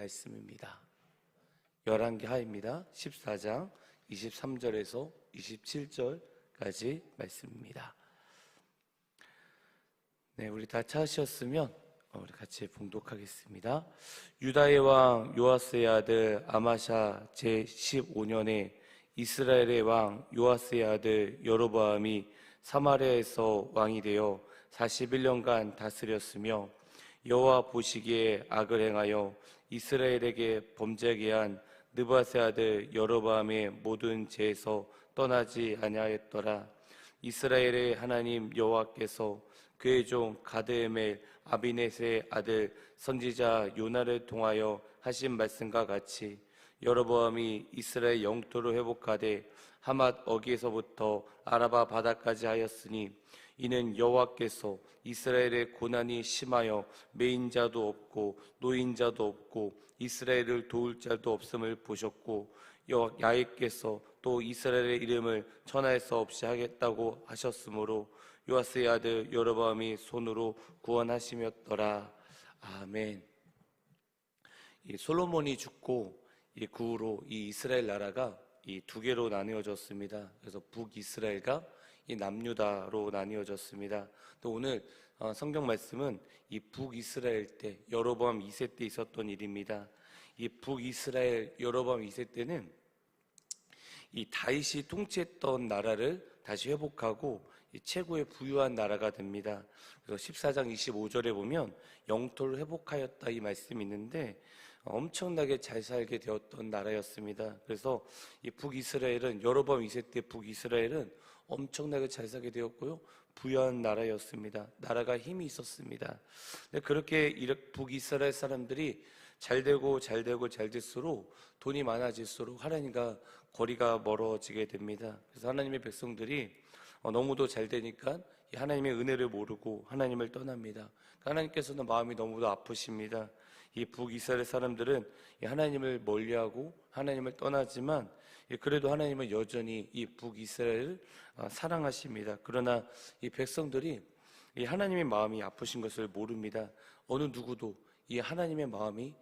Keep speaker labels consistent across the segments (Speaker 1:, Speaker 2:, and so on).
Speaker 1: 말씀입니다. 열왕기하입니다. 14장 23절에서 27절까지 말씀입니다. 네, 우리 다 찾으셨으면 우리 같이 봉독하겠습니다. 유다의 왕 요아스의 아들 아마샤 제15년에 이스라엘의 왕 요아스의 아들 여로보암이 사마리아에서 왕이 되어 41년간 다스렸으며 여호와 보시기에 악을 행하여 이스라엘에게 범죄하게 한 느밧의 아들 여로보암의 모든 죄에서 떠나지 아니하였더라. 이스라엘의 하나님 여호와께서 그의 종 가드에멜 아비넷의 아들 선지자 요나를 통하여 하신 말씀과 같이 여로보암이 이스라엘 영토를 회복하되 하맛 어귀에서부터 아라바 바다까지 하였으니 이는 여호와께서 이스라엘의 고난이 심하여 매인자도 없고 노인자도 없고 이스라엘을 도울 자도 없음을 보셨고 야훼께서 또 이스라엘의 이름을 천할 수 없이 하겠다고 하셨으므로 요아스의 아들 여로보암이 손으로 구원하심이었더라. 아멘. 이 솔로몬이 죽고 그 후로 이 이스라엘 나라가 이 두 개로 나뉘어졌습니다. 그래서 북이스라엘과 이 남유다로 나뉘어졌습니다. 또 오늘 성경 말씀은 이 북이스라엘 때 여로보암 2세 때 있었던 일입니다. 이 북이스라엘 여로보암 2세 때는 이 다윗이 통치했던 나라를 다시 회복하고 이 최고의 부유한 나라가 됩니다. 그래서 14장 25절에 보면 영토를 회복하였다 이 말씀이 있는데 엄청나게 잘 살게 되었던 나라였습니다. 그래서 이 북이스라엘은 여로보암 2세 때 북이스라엘은 엄청나게 잘 살게 되었고요, 부유한 나라였습니다. 나라가 힘이 있었습니다. 그렇게 북이스라엘 사람들이 잘 될수록 돈이 많아질수록 하나님과 거리가 멀어지게 됩니다. 그래서 하나님의 백성들이 너무도 잘 되니까 하나님의 은혜를 모르고 하나님을 떠납니다. 하나님께서는 마음이 너무도 아프십니다. 이 북이스라엘 사람들은 하나님을 멀리하고 하나님을 떠나지만 그래도 하나님은 여전히 이 북이스라엘을 사랑하십니다. 그러나 이 백성들이 이 하나님의 마음이 아프신 것을 모릅니다. 어느 누구도 이 하나님의 마음이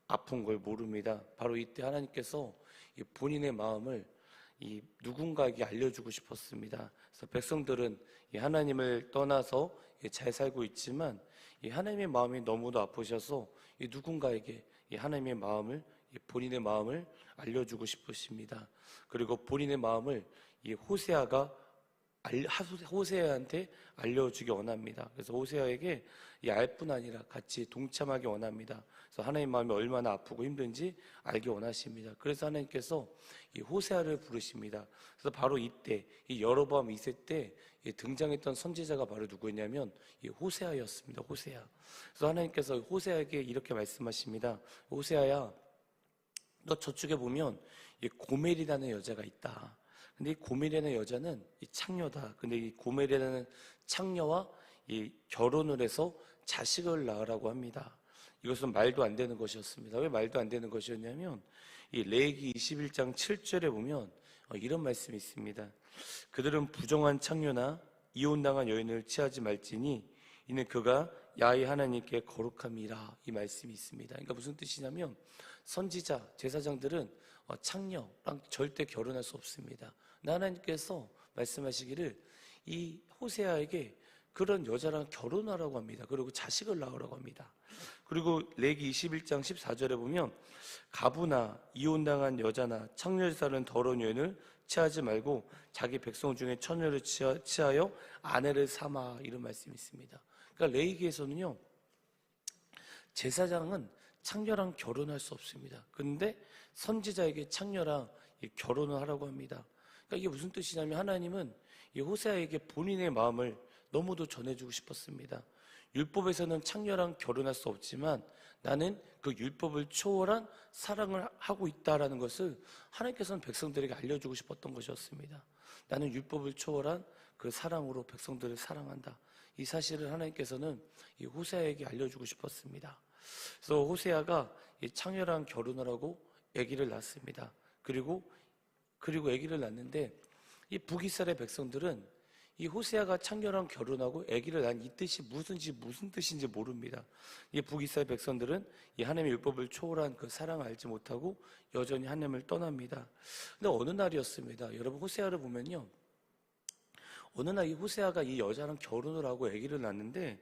Speaker 1: 아픈 걸 모릅니다. 바로 이때 하나님께서 이 본인의 마음을 이 누군가에게 알려주고 싶었습니다. 그래서 백성들은 이 하나님을 떠나서 잘 살고 있지만 이 하나님의 마음이 너무도 아프셔서 이 누군가에게 이 하나님의 마음을, 이 본인의 마음을 알려주고 싶으십니다. 그리고 본인의 마음을 이 호세아한테 알려주기 원합니다. 그래서 호세아에게 알 뿐 아니라 같이 동참하기 원합니다. 그래서 하나님 마음이 얼마나 아프고 힘든지 알기 원하십니다. 그래서 하나님께서 이 호세아를 부르십니다. 그래서 바로 이때 이 여로보암 2세 때 등장했던 선지자가 바로 누구였냐면 이 호세아였습니다. 호세아. 그래서 하나님께서 호세아에게 이렇게 말씀하십니다. 호세아야, 너 저쪽에 보면 이 고멜이라는 여자가 있다. 근데 이 고멜이라는 여자는 이 창녀다. 근데 이 고멜이라는 창녀와 이 결혼을 해서 자식을 낳으라고 합니다. 이것은 말도 안 되는 것이었습니다. 왜 말도 안 되는 것이었냐면 이 레위기 21장 7절에 보면 이런 말씀이 있습니다. 그들은 부정한 창녀나 이혼당한 여인을 취하지 말지니 이는 그가 야훼 하나님께 거룩함이라, 이 말씀이 있습니다. 그러니까 무슨 뜻이냐면 선지자, 제사장들은 창녀랑 절대 결혼할 수 없습니다. 하나님께서 말씀하시기를 이 호세아에게 그런 여자랑 결혼하라고 합니다. 그리고 자식을 낳으라고 합니다. 그리고 레위기 21장 14절에 보면 가부나 이혼당한 여자나 창녀를 사는 더러운 여인을 취하지 말고 자기 백성 중에 처녀를 취하여 아내를 삼아, 이런 말씀이 있습니다. 그러니까 레위기에서는요, 제사장은 창녀랑 결혼할 수 없습니다. 그런데 선지자에게 창녀랑 결혼을 하라고 합니다. 그러니까 이게 무슨 뜻이냐면 하나님은 이 호세아에게 본인의 마음을 너무도 전해주고 싶었습니다. 율법에서는 창녀랑 결혼할 수 없지만 나는 그 율법을 초월한 사랑을 하고 있다라는 것을 하나님께서는 백성들에게 알려주고 싶었던 것이었습니다. 나는 율법을 초월한 그 사랑으로 백성들을 사랑한다. 이 사실을 하나님께서는 이 호세아에게 알려주고 싶었습니다. 그래서 호세아가 이 창녀랑 결혼을 하고 아기를 낳습니다. 그리고 아기를 낳는데 이 북이스라엘 백성들은 이 호세아가 창녀랑 결혼하고 아기를 낳은 이 뜻이 무슨 뜻인지 모릅니다. 이 북이스라엘 백성들은 이 하나님의 율법을 초월한 그 사랑을 알지 못하고 여전히 하나님을 떠납니다. 근데 어느 날이었습니다. 여러분 호세아를 보면요, 어느 날 이 호세아가 이 여자랑 결혼을 하고 아기를 낳는데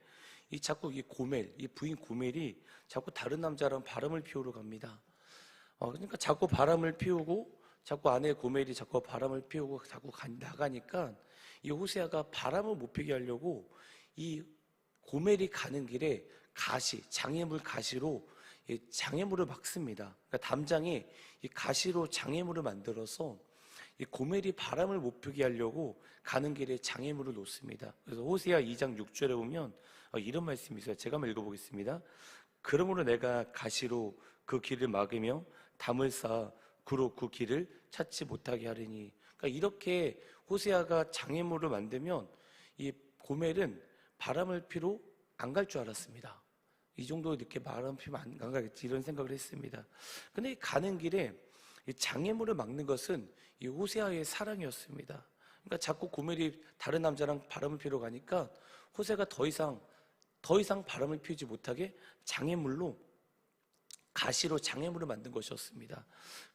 Speaker 1: 자꾸 이 고멜, 이 부인 고멜이 자꾸 다른 남자랑 바람을 피우러 갑니다. 그러니까 자꾸 바람을 피우고 자꾸 아내 고멜이 자꾸 바람을 피우고 자꾸 나가니까 이 호세아가 바람을 못 피게 하려고 이 고멜이 가는 길에 장애물 가시로 이 장애물을 막습니다. 그러니까 담장에 이 가시로 장애물을 만들어서 이 고멜이 바람을 못 피게 하려고 가는 길에 장애물을 놓습니다. 그래서 호세아 2장 6절에 보면 이런 말씀이 있어요. 제가 한번 읽어보겠습니다. 그러므로 내가 가시로 그 길을 막으며 담을 쌓아 그로 그 길을 찾지 못하게 하리니. 그러니까 이렇게 호세아가 장애물을 만들면 이 고멜은 바람을 피로 안 갈 줄 알았습니다. 이 정도 이렇게 바람 피면 안 가겠지 이런 생각을 했습니다. 근데 가는 길에 이 장애물을 막는 것은 이 호세아의 사랑이었습니다. 그러니까 자꾸 고멜이 다른 남자랑 바람을 피러 가니까 호세아가 더 이상 바람을 피우지 못하게 장애물로 가시로 장애물을 만든 것이었습니다.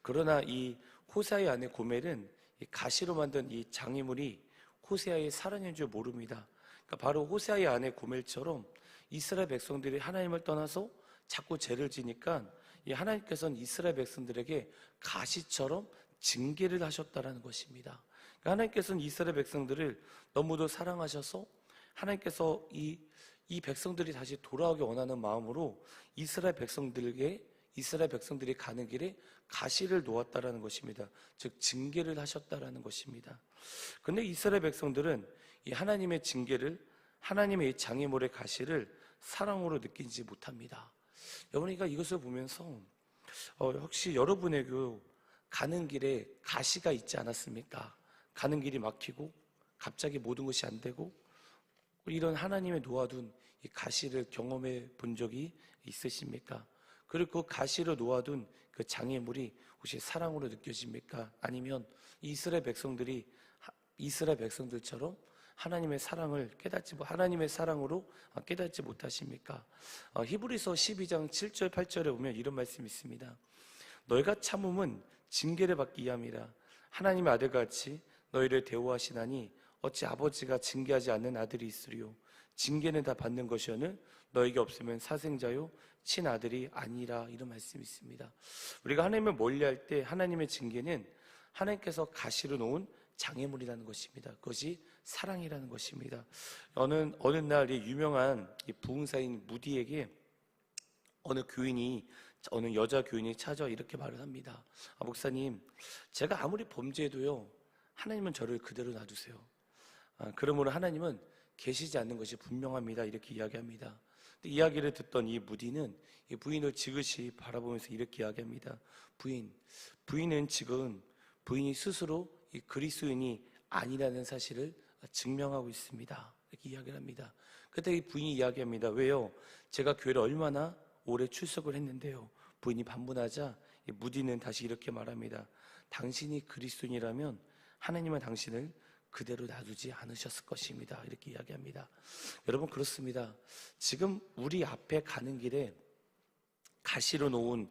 Speaker 1: 그러나 이 호세아의 아내 고멜은 이 가시로 만든 이 장애물이 호세아의 사랑인 줄 모릅니다. 그러니까 바로 호세아의 아내 고멜처럼 이스라엘 백성들이 하나님을 떠나서 자꾸 죄를 지니까 이 하나님께서는 이스라엘 백성들에게 가시처럼 징계를 하셨다라는 것입니다. 그러니까 하나님께서는 이스라엘 백성들을 너무도 사랑하셔서 하나님께서 이 백성들이 다시 돌아오기 원하는 마음으로 이스라엘 백성들이 가는 길에 가시를 놓았다라는 것입니다. 즉 징계를 하셨다라는 것입니다. 그런데 이스라엘 백성들은 이 하나님의 징계를, 하나님의 이 장애물의 가시를 사랑으로 느끼지 못합니다. 여러분이가 이것을 보면서 혹시 여러분의 그 가는 길에 가시가 있지 않았습니까? 가는 길이 막히고 갑자기 모든 것이 안 되고 이런 하나님의 놓아둔 이 가시를 경험해 본 적이 있으십니까? 그리고 그 가시로 놓아둔 그 장애물이 혹시 사랑으로 느껴집니까? 아니면 이스라엘 백성들처럼 하나님의 사랑으로 깨닫지 못하십니까? 히브리서 12장 7절 8절에 보면 이런 말씀이 있습니다. 너희가 참음은 징계를 받기 위함이라. 하나님의 아들같이 너희를 대우하시나니 어찌 아버지가 징계하지 않는 아들이 있으리요. 징계는 다 받는 것이오늘 너에게 없으면 사생자요 친아들이 아니라. 이런 말씀이 있습니다. 우리가 하나님을 멀리할 때 하나님의 징계는 하나님께서 가시로 놓은 장애물이라는 것입니다. 그것이 사랑이라는 것입니다. 어느 날 이 유명한 이 부흥사인 무디에게 어느 여자 교인이 찾아 이렇게 말을 합니다. 목사님, 제가 아무리 범죄해도요 하나님은 저를 그대로 놔두세요. 그러므로 하나님은 계시지 않는 것이 분명합니다. 이렇게 이야기합니다. 근데 이야기를 듣던 이 무디는 이 부인을 지그시 바라보면서 이렇게 이야기합니다. 부인은 지금 부인이 스스로 이 그리스도인이 아니라는 사실을 증명하고 있습니다. 이렇게 이야기를 합니다. 그때 이 부인이 이야기합니다. 왜요? 제가 교회를 얼마나 오래 출석을 했는데요. 부인이 반문하자 이 무디는 다시 이렇게 말합니다. 당신이 그리스도인이라면 하나님은 당신을 그대로 놔두지 않으셨을 것입니다. 이렇게 이야기합니다. 여러분 그렇습니다. 지금 우리 앞에 가는 길에 가시로 놓은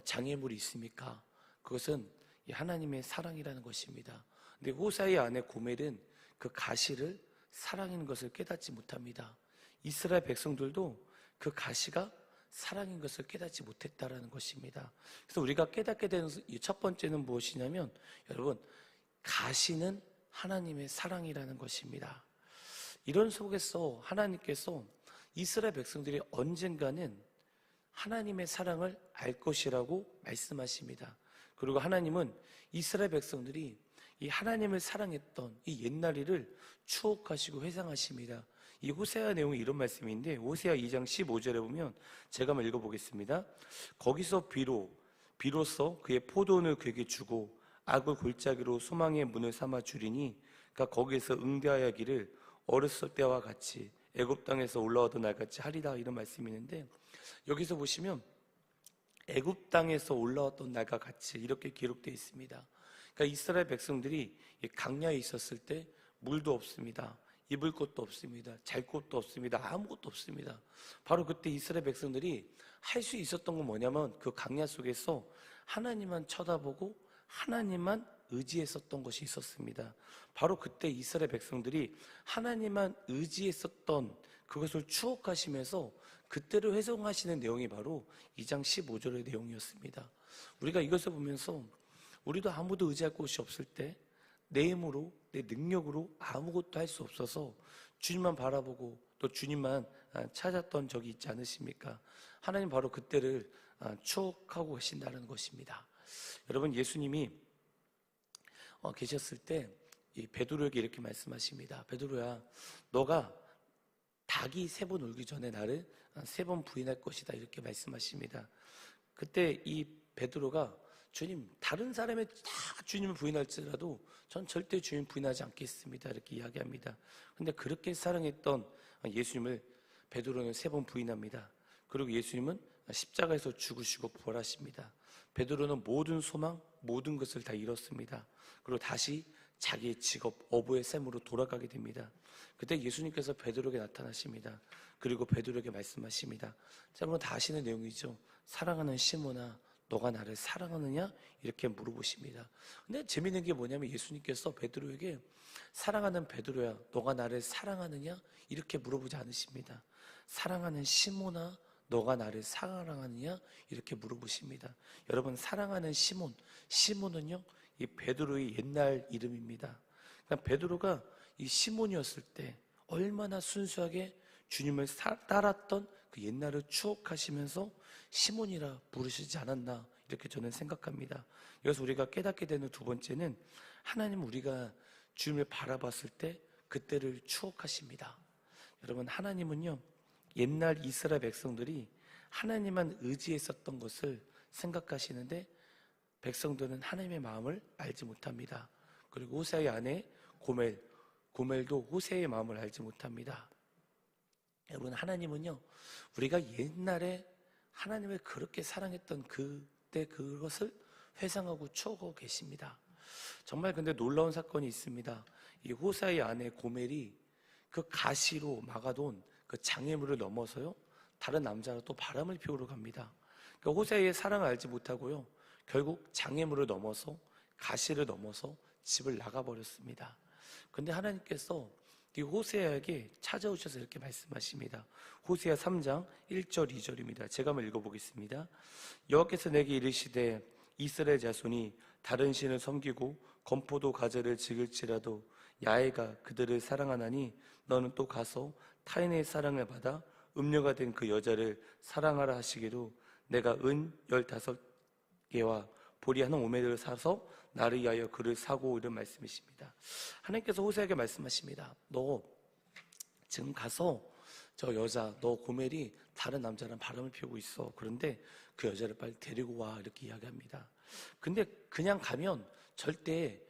Speaker 1: 장애물이 있습니까? 그것은 하나님의 사랑이라는 것입니다. 근데 호세아의 아내 고멜은 그 가시를 사랑인 것을 깨닫지 못합니다. 이스라엘 백성들도 그 가시가 사랑인 것을 깨닫지 못했다라는 것입니다. 그래서 우리가 깨닫게 되는 첫 번째는 무엇이냐면 여러분 가시는 하나님의 사랑이라는 것입니다. 이런 속에서 하나님께서 이스라엘 백성들이 언젠가는 하나님의 사랑을 알 것이라고 말씀하십니다. 그리고 하나님은 이스라엘 백성들이 이 하나님을 사랑했던 이 옛날 일을 추억하시고 회상하십니다. 이 호세아 내용이 이런 말씀인데 호세아 2장 15절에 보면 제가 한번 읽어보겠습니다. 거기서 비로소 그의 포도원을 그에게 주고 악을 골짜기로 소망의 문을 삼아 주리니 그러니까 거기에서 응대하여기를 어렸을 때와 같이 애굽 땅에서 올라오던 날같이 하리라. 이런 말씀이 있는데 여기서 보시면 애굽 땅에서 올라왔던 날과 같이 이렇게 기록되어 있습니다. 그러니까 이스라엘 백성들이 강야에 있었을 때 물도 없습니다. 입을 것도 없습니다. 잘 것도 없습니다. 아무것도 없습니다. 바로 그때 이스라엘 백성들이 할 수 있었던 건 뭐냐면 그 강야 속에서 하나님만 쳐다보고 하나님만 의지했었던 것이 있었습니다. 바로 그때 이스라엘 백성들이 하나님만 의지했었던 그것을 추억하시면서 그때를 회상하시는 내용이 바로 2장 15절의 내용이었습니다. 우리가 이것을 보면서 우리도 아무도 의지할 곳이 없을 때 내 힘으로 내 능력으로 아무것도 할 수 없어서 주님만 바라보고 또 주님만 찾았던 적이 있지 않으십니까? 하나님 바로 그때를 추억하고 계신다는 것입니다. 여러분, 예수님이 계셨을 때 이 베드로에게 이렇게 말씀하십니다. 베드로야, 너가 닭이 3번 울기 전에 나를 3번 부인할 것이다, 이렇게 말씀하십니다. 그때 이 베드로가 주님, 다른 사람의 다 주님을 부인할지라도 전 절대 주님 부인하지 않겠습니다, 이렇게 이야기합니다. 근데 그렇게 사랑했던 예수님을 베드로는 3번 부인합니다. 그리고 예수님은 십자가에서 죽으시고 부활하십니다. 베드로는 모든 소망, 모든 것을 다 잃었습니다. 그리고 다시 자기의 직업, 어부의 셈으로 돌아가게 됩니다. 그때 예수님께서 베드로에게 나타나십니다. 그리고 베드로에게 말씀하십니다. 자, 여러분 다 아시는 내용이죠. 사랑하는 시몬아, 너가 나를 사랑하느냐? 이렇게 물어보십니다. 근데 재밌는 게 뭐냐면 예수님께서 베드로에게 사랑하는 베드로야, 너가 나를 사랑하느냐? 이렇게 물어보지 않으십니다. 사랑하는 시몬아, 너가 나를 사랑하느냐? 이렇게 물어보십니다. 여러분, 사랑하는 시몬, 시몬은요, 이 베드로의 옛날 이름입니다. 그러니까 베드로가 이 시몬이었을 때 얼마나 순수하게 주님을 따랐던 그 옛날을 추억하시면서 시몬이라 부르시지 않았나, 이렇게 저는 생각합니다. 여기서 우리가 깨닫게 되는 두 번째는 하나님, 우리가 주님을 바라봤을 때 그때를 추억하십니다. 여러분, 하나님은요, 옛날 이스라엘 백성들이 하나님만 의지했었던 것을 생각하시는데 백성들은 하나님의 마음을 알지 못합니다. 그리고 호세아의 아내 고멜도 호세아의 마음을 알지 못합니다. 여러분, 하나님은요, 우리가 옛날에 하나님을 그렇게 사랑했던 그때 그것을 회상하고 추억하고 계십니다. 정말 근데 놀라운 사건이 있습니다. 이 호세아의 아내 고멜이 그 가시로 막아둔 그 장애물을 넘어서요, 다른 남자와 또 바람을 피우러 갑니다. 그러니까 호세아의 사랑을 알지 못하고요, 결국 장애물을 넘어서 가시를 넘어서 집을 나가버렸습니다. 근데 하나님께서 이 호세아에게 찾아오셔서 이렇게 말씀하십니다. 호세아 3장 1절 2절입니다. 제가 한번 읽어보겠습니다. 여호와께서 내게 이르시되 이스라엘 자손이 다른 신을 섬기고 건포도 가지를 지을지라도 야훼가 그들을 사랑하나니 너는 또 가서 타인의 사랑을 받아 음녀가 된 그 여자를 사랑하라 하시기로 내가 은 15개와 보리 한 오메를 사서 나를 위하여 그를 사고, 이런 말씀이십니다. 하나님께서 호세아에게 말씀하십니다. 너 지금 가서 저 여자, 너 고멜이 다른 남자랑 바람을 피우고 있어. 그런데 그 여자를 빨리 데리고 와, 이렇게 이야기합니다. 근데 그냥 가면 절대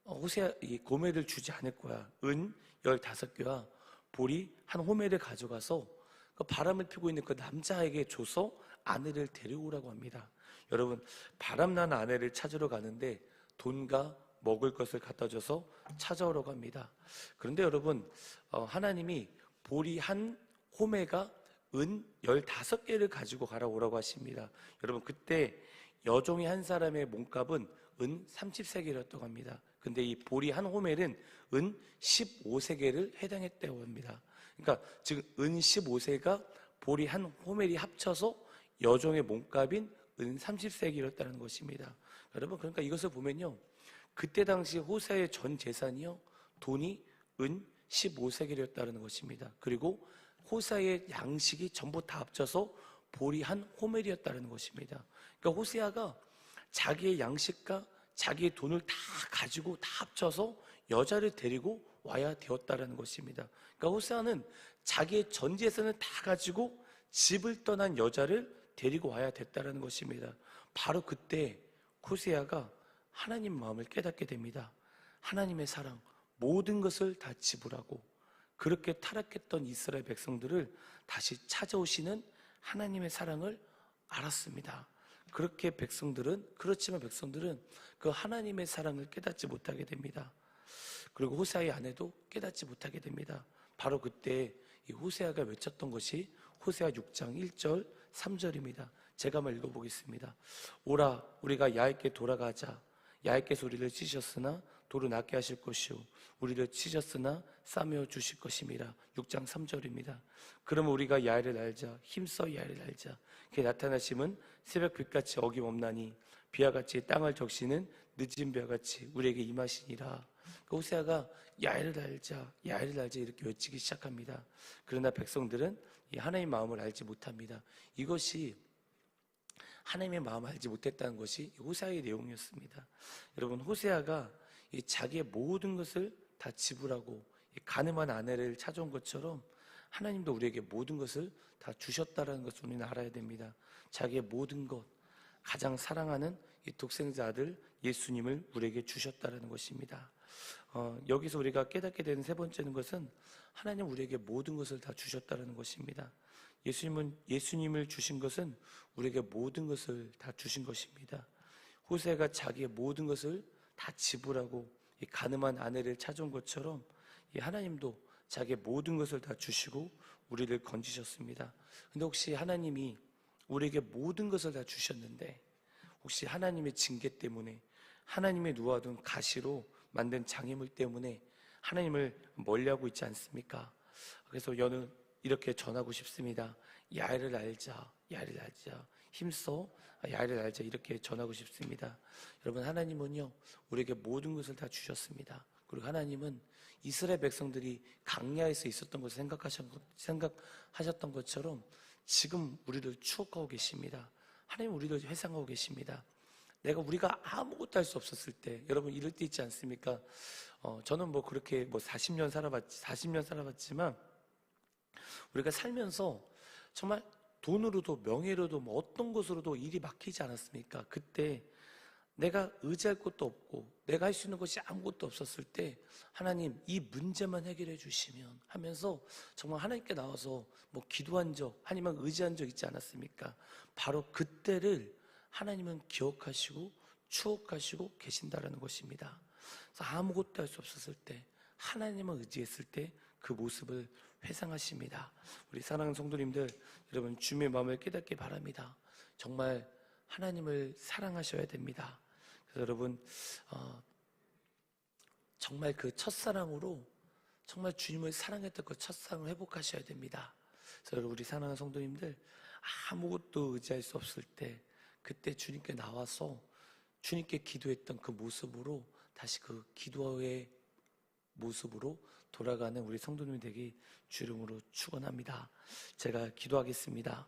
Speaker 1: 호세아 이 고멜을 주지 않을 거야. 은 15개와 보리 한 호멜을 가져가서 그 바람을 피우고 있는 그 남자에게 줘서 아내를 데려오라고 합니다. 여러분, 바람난 아내를 찾으러 가는데 돈과 먹을 것을 갖다 줘서 찾아오라고 합니다. 그런데 여러분, 하나님이 보리 한 호메가 은 15개를 가지고 가라고 오라고 하십니다. 여러분, 그때 여종의 한 사람의 몸값은 은 30세겔이었다고 합니다. 근데 이 보리 한 호멜은 은 15세겔을 해당했다고 합니다. 그러니까 지금 은 15세가 보리 한 호멜이 합쳐서 여종의 몸값인 은 30세겔이었다는 것입니다. 여러분, 그러니까 이것을 보면요, 그때 당시 호세아의 전 재산이요, 돈이 은 15세겔이었다는 것입니다. 그리고 호세아의 양식이 전부 다 합쳐서 보리 한 호멜이었다는 것입니다. 그러니까 호세아가 자기의 양식과 자기의 돈을 다 가지고 다 합쳐서 여자를 데리고 와야 되었다는 것입니다. 그러니까 호세아는 자기의 전 재산을 다 가지고 집을 떠난 여자를 데리고 와야 됐다는 것입니다. 바로 그때 호세아가 하나님 마음을 깨닫게 됩니다. 하나님의 사랑, 모든 것을 다 지불하고 그렇게 타락했던 이스라엘 백성들을 다시 찾아오시는 하나님의 사랑을 알았습니다. 그렇지만 백성들은 그 하나님의 사랑을 깨닫지 못하게 됩니다. 그리고 호세아의 아내도 깨닫지 못하게 됩니다. 바로 그때 이 호세아가 외쳤던 것이 호세아 6장 1절 3절입니다. 제가 한번 읽어보겠습니다. 오라 우리가 야훼께 돌아가자. 야훼께서 우리를 찢으셨으나 도로 낫게 하실 것이요 우리를 찢었으나 싸매어 주실 것임이라. 6장 3절입니다. 그러면 우리가 야훼를 알자. 힘써 야훼를 알자. 그의 나타나심은 새벽 빛같이 어김없나니 비와 같이 땅을 적시는 늦은 비와 같이 우리에게 임하시니라. 호세아가 야훼를 알자, 야훼를 알자 이렇게 외치기 시작합니다. 그러나 백성들은 이 하나님의 마음을 알지 못합니다. 이것이 하나님의 마음을 알지 못했다는 것이 호세아의 내용이었습니다. 여러분, 호세아가 자기의 모든 것을 다 지불하고 가늠한 아내를 찾아온 것처럼 하나님도 우리에게 모든 것을 다 주셨다는 것을 우리는 알아야 됩니다. 자기의 모든 것, 가장 사랑하는 이 독생자 아들 예수님을 우리에게 주셨다는 것입니다. 여기서 우리가 깨닫게 되는 세 번째는 것은 하나님 우리에게 모든 것을 다 주셨다는 것입니다. 예수님을 주신 것은 우리에게 모든 것을 다 주신 것입니다. 호세가 자기의 모든 것을 다 지불하고 이 가늠한 아내를 찾아온 것처럼 이 하나님도 자기의 모든 것을 다 주시고 우리를 건지셨습니다. 근데 혹시 하나님이 우리에게 모든 것을 다 주셨는데 혹시 하나님의 징계 때문에 하나님의 놓아둔 가시로 만든 장애물 때문에 하나님을 멀리하고 있지 않습니까? 그래서 저는 이렇게 전하고 싶습니다. 야훼를 알자, 야훼를 알자, 힘써 야훼를 알자 이렇게 전하고 싶습니다. 여러분, 하나님은요 우리에게 모든 것을 다 주셨습니다. 그리고 하나님은 이스라엘 백성들이 광야에서 있었던 것을 생각하셨던 것처럼 지금 우리를 추억하고 계십니다. 하나님 우리를 회상하고 계십니다. 우리가 아무것도 할 수 없었을 때, 여러분 이럴 때 있지 않습니까? 저는 그렇게 40년 살아봤지만, 우리가 살면서 정말 돈으로도 명예로도 어떤 것으로도 일이 막히지 않았습니까? 그때 내가 의지할 것도 없고, 내가 할 수 있는 것이 아무것도 없었을 때, 하나님 이 문제만 해결해 주시면 하면서 정말 하나님께 나와서 기도한 적, 하나님만 의지한 적 있지 않았습니까? 바로 그때를 하나님은 기억하시고 추억하시고 계신다라는 것입니다. 그래서 아무것도 할 수 없었을 때 하나님을 의지했을 때 그 모습을 회상하십니다. 우리 사랑하는 성도님들, 여러분 주님의 마음을 깨닫기 바랍니다. 정말 하나님을 사랑하셔야 됩니다. 그래서 여러분 정말 그 첫사랑으로 정말 주님을 사랑했던 그 첫사랑을 회복하셔야 됩니다. 그래서 여러분 우리 사랑하는 성도님들, 아무것도 의지할 수 없을 때 그때 주님께 나와서 주님께 기도했던 그 모습으로 다시 그 기도의 모습으로 돌아가는 우리 성도님이 되기 주름으로 축원합니다. 제가 기도하겠습니다.